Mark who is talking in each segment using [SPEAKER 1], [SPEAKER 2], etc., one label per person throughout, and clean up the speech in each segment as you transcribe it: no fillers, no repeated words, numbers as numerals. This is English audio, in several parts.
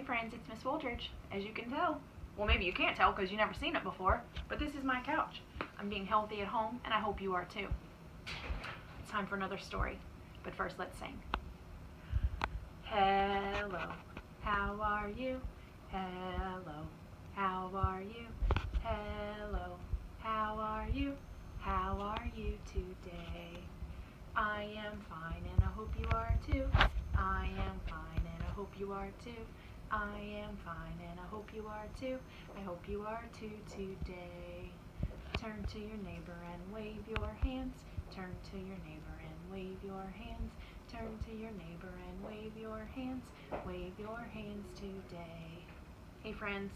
[SPEAKER 1] Hey friends, it's Miss Wooldridge, as you can tell. Well, maybe you can't tell because you've never seen it before, but this is my couch. I'm being healthy at home, and I hope you are too. It's time for another story, but first let's sing. Hello, how are you? Hello, how are you? Hello, how are you? How are you today? I am fine and I hope you are too. I am fine and I hope you are too. I am fine and I hope you are too. I hope you are too today. Turn to your neighbor and wave your hands. Turn to your neighbor and wave your hands. Turn to your neighbor and wave your hands. Wave your hands today. Hey friends,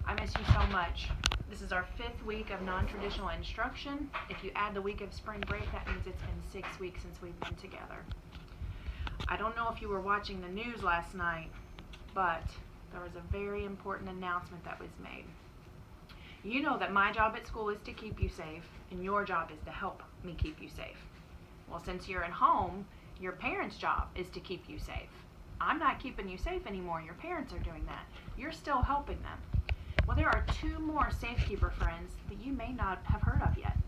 [SPEAKER 1] I miss you so much. This is our 5th week of non-traditional instruction. If you add the week of spring break, that means it's been 6 weeks since we've been together. I don't know if you were watching the news last night, but there was a very important announcement that was made. You know that my job at school is to keep you safe, and your job is to help me keep you safe. Well, since you're at home, your parents' job is to keep you safe. I'm not keeping you safe anymore. Your parents are doing that. You're still helping them. Well, there are 2 more safekeeper friends that you may not have heard of yet.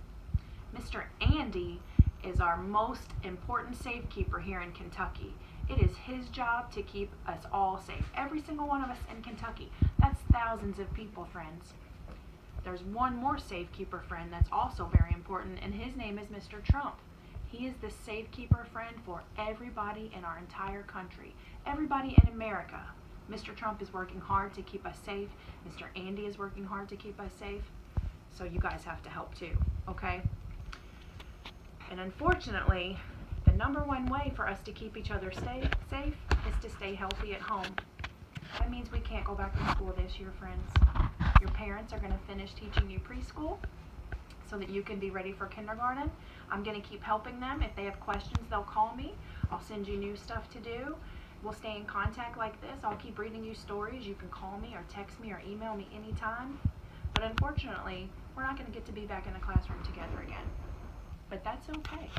[SPEAKER 1] Mr. Andy is our most important safekeeper here in Kentucky. It is his job to keep us all safe. Every single one of us in Kentucky. That's thousands of people, friends. There's one more safekeeper friend that's also very important, and his name is Mr. Trump. He is the safekeeper friend for everybody in our entire country. Everybody in America. Mr. Trump is working hard to keep us safe. Mr. Andy is working hard to keep us safe. So you guys have to help too, okay? And unfortunately, the number one way for us to keep each other safe is to stay healthy at home. That means we can't go back to school this year, friends. Your parents are going to finish teaching you preschool so that you can be ready for kindergarten. I'm going to keep helping them. If they have questions, they'll call me. I'll send you new stuff to do. We'll stay in contact like this. I'll keep reading you stories. You can call me or text me or email me anytime. But unfortunately, we're not going to get to be back in the classroom together again. But that's okay.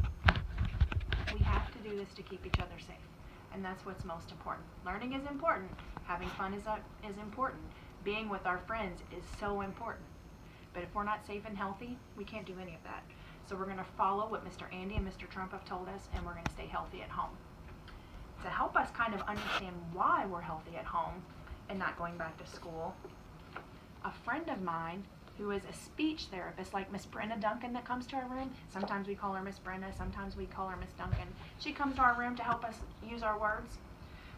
[SPEAKER 1] We have to do this to keep each other safe. And that's what's most important. Learning is important. Having fun is important. Being with our friends is so important. But if we're not safe and healthy, we can't do any of that. So we're going to follow what Mr. Andy and Mr. Trump have told us, and we're going to stay healthy at home. To help us kind of understand why we're healthy at home and not going back to school, a friend of mine who is a speech therapist, like Miss Brenna Duncan that comes to our room. Sometimes we call her Miss Brenna, sometimes we call her Miss Duncan. She comes to our room to help us use our words.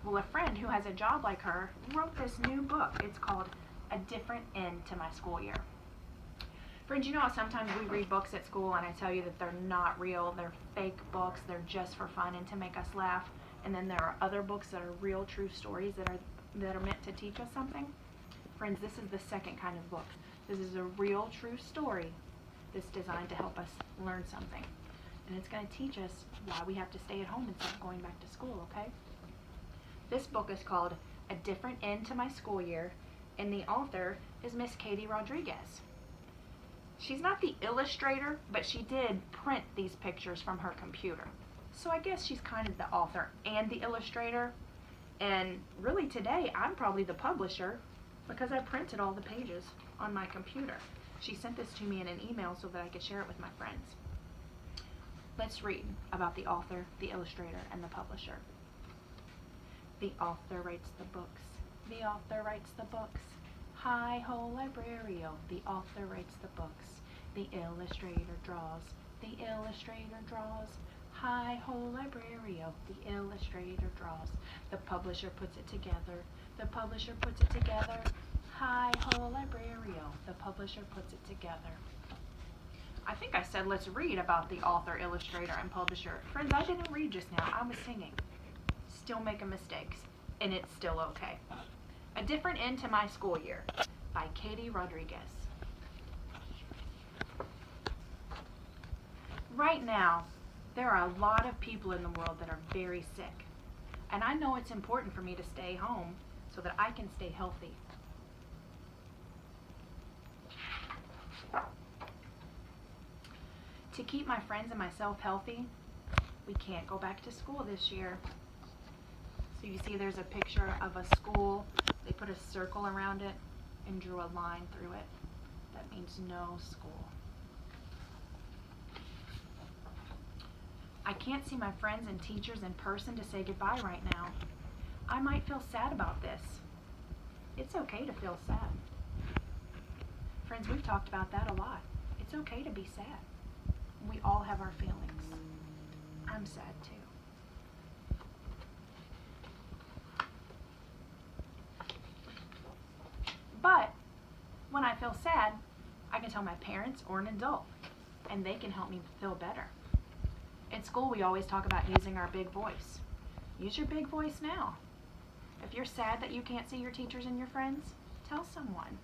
[SPEAKER 1] Well, a friend who has a job like her wrote this new book. It's called A Different End to My School Year. Friends, you know how sometimes we read books at school and I tell you that they're not real, they're fake books, they're just for fun and to make us laugh. And then there are other books that are real, true stories that are meant to teach us something. Friends, this is the second kind of book. This is a real, true story that's designed to help us learn something. And it's going to teach us why we have to stay at home instead of going back to school, okay? This book is called A Different End to My School Year, and the author is Miss Katie Rodriguez. She's not the illustrator, but she did print these pictures from her computer. So I guess she's kind of the author and the illustrator. And really today, I'm probably the publisher because I printed all the pages on my computer. She sent this to me in an email so that I could share it with my friends. Let's read about the author, the illustrator, and the publisher. The author writes the books. The author writes the books. Hi-ho, librario. The author writes the books. The illustrator draws. The illustrator draws. Hi-ho, librario. The illustrator draws. The publisher puts it together. The publisher puts it together. Hi-ho, librario. The publisher puts it together. I think I said let's read about the author, illustrator, and publisher. Friends, I didn't read just now. I was singing. Still making mistakes, and it's still okay. A Different End to My School Year by Katie Rodriguez. Right now, there are a lot of people in the world that are very sick. And I know it's important for me to stay home so that I can stay healthy. To keep my friends and myself healthy, we can't go back to school this year. So So you see there's a picture of a school. They put a circle around it and drew a line through it. That means no school. I can't see my friends and teachers in person to say goodbye right now. I might feel sad about this. It's okay to feel sad. Friends, we've talked about that a lot. It's okay to be sad. We all have our feelings. I'm sad too. But when I feel sad, I can tell my parents or an adult, and they can help me feel better. In school, we always talk about using our big voice. Use your big voice now. If you're sad that you can't see your teachers and your friends, tell someone.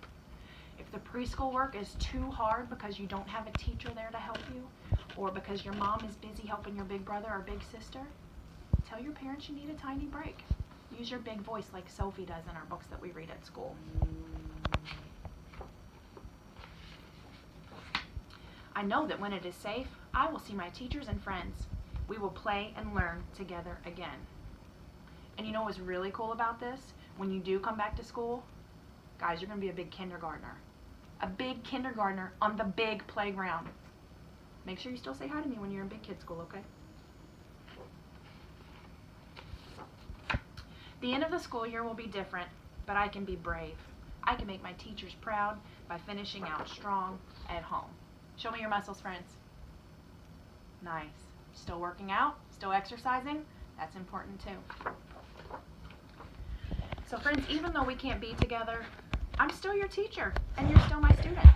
[SPEAKER 1] If the preschool work is too hard because you don't have a teacher there to help you, or because your mom is busy helping your big brother or big sister, tell your parents you need a tiny break. Use your big voice like Sophie does in our books that we read at school. I know that when it is safe, I will see my teachers and friends. We will play and learn together again. And you know what's really cool about this? When you do come back to school, guys, you're going to be a big kindergartner. A big kindergartner on the big playground. Make sure you still say hi to me when you're in big kid school, okay? The end of the school year will be different, but I can be brave. I can make my teachers proud by finishing out strong at home. Show me your muscles, friends. Nice. Still working out? Still exercising? That's important too. So friends, even though we can't be together, I'm still your teacher and you're still my students.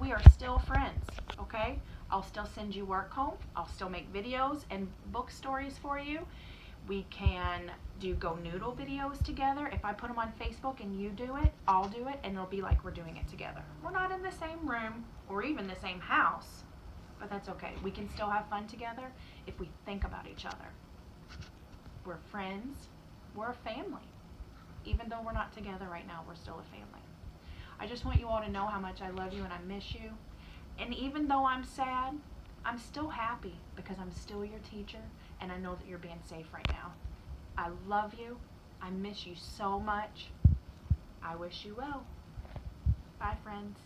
[SPEAKER 1] We are still friends, okay? I'll still send you work home. I'll still make videos and book stories for you. We can do Go Noodle videos together. If I put them on Facebook and you do it, I'll do it, and it'll be like we're doing it together. We're not in the same room or even the same house, but that's okay. We can still have fun together if we think about each other. We're friends. We're a family. Even though we're not together right now, we're still a family. I just want you all to know how much I love you and I miss you. And even though I'm sad, I'm still happy because I'm still your teacher and I know that you're being safe right now. I love you. I miss you so much. I wish you well. Bye, friends.